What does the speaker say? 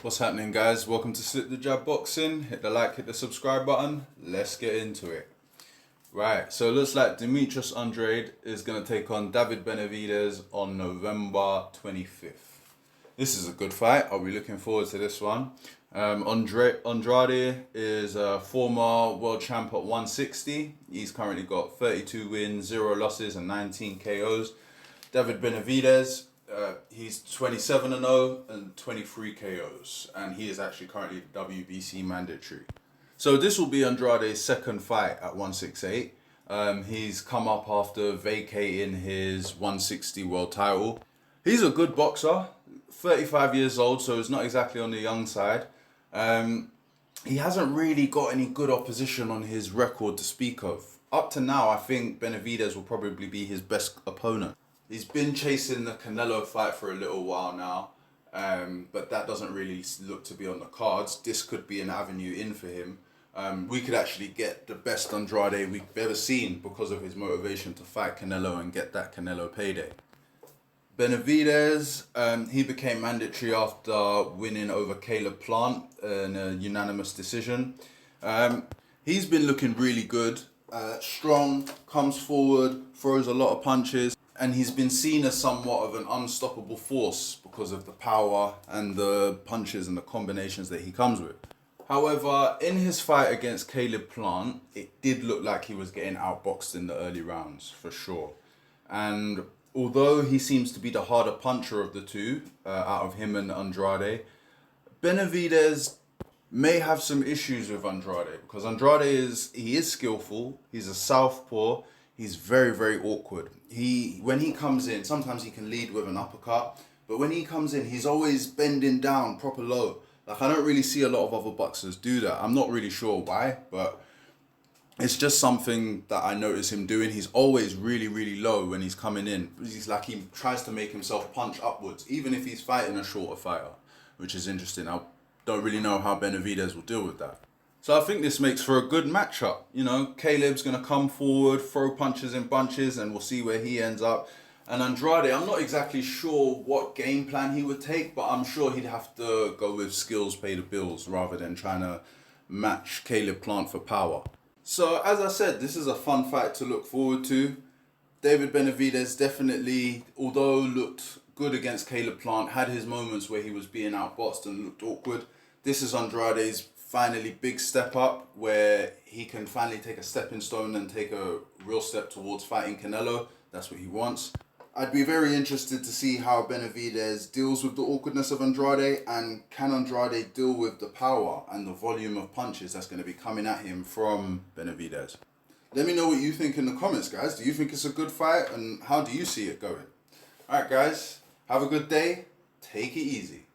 What's happening, guys? Welcome to Slip the Jab Boxing. Hit the like, hit the subscribe button. Let's get into it. Right, so it looks like Demetrius Andrade is going to take on David Benavidez on November 25th. This is a good fight. I'll be looking forward to this one. Andrade is a former world champ at 160. He's currently got 32 wins, 0 losses, and 19 KOs. David Benavidez, he's 27-0 and 23 KOs, and he is actually currently WBC mandatory. So this will be Andrade's second fight at 168. He's come up after vacating his 160 world title. He's a good boxer, 35 years old, so he's not exactly on the young side. He hasn't really got any good opposition on his record to speak of. Up to now, I think Benavidez will probably be his best opponent. He's been chasing the Canelo fight for a little while now, but that doesn't really look to be on the cards. This could be an avenue in for him. We could actually get the best Andrade we've ever seen because of his motivation to fight Canelo and get that Canelo payday. Benavidez, he became mandatory after winning over Caleb Plant in a unanimous decision. He's been looking really good, strong, comes forward, throws a lot of punches, and he's been seen as somewhat of an unstoppable force because of the power and the punches and the combinations that he comes with. However, in his fight against Caleb Plant, it did look like he was getting outboxed in the early rounds, for sure. And although he seems to be the harder puncher of the two, out of him and Andrade, Benavidez may have some issues with Andrade, because Andrade is skillful, he's a southpaw, he's very, very awkward. When he comes in, sometimes he can lead with an uppercut, but when he comes in, he's always bending down proper low. Like, I don't really see a lot of other boxers do that. I'm not really sure why, but it's just something that I notice him doing. He's always really, really low when he's coming in. He's like, he tries to make himself punch upwards, even if he's fighting a shorter fighter, which is interesting. I don't really know how Benavidez will deal with that. So I think this makes for a good matchup. You know, Caleb's going to come forward, throw punches in bunches, and we'll see where he ends up. And Andrade, I'm not exactly sure what game plan he would take, but I'm sure he'd have to go with skills pay the bills rather than trying to match Caleb Plant for power. So as I said, this is a fun fight to look forward to. David Benavidez definitely, although looked good against Caleb Plant, had his moments where he was being outboxed and looked awkward. This is Andrade's finally big step up, where he can finally take a stepping stone and take a real step towards fighting Canelo. That's what he wants. I'd be very interested to see how Benavidez deals with the awkwardness of Andrade, and can Andrade deal with the power and the volume of punches that's going to be coming at him from Benavidez. Let me know what you think in the comments, guys. Do you think it's a good fight, and how do you see it going? Alright, guys, have a good day. Take it easy.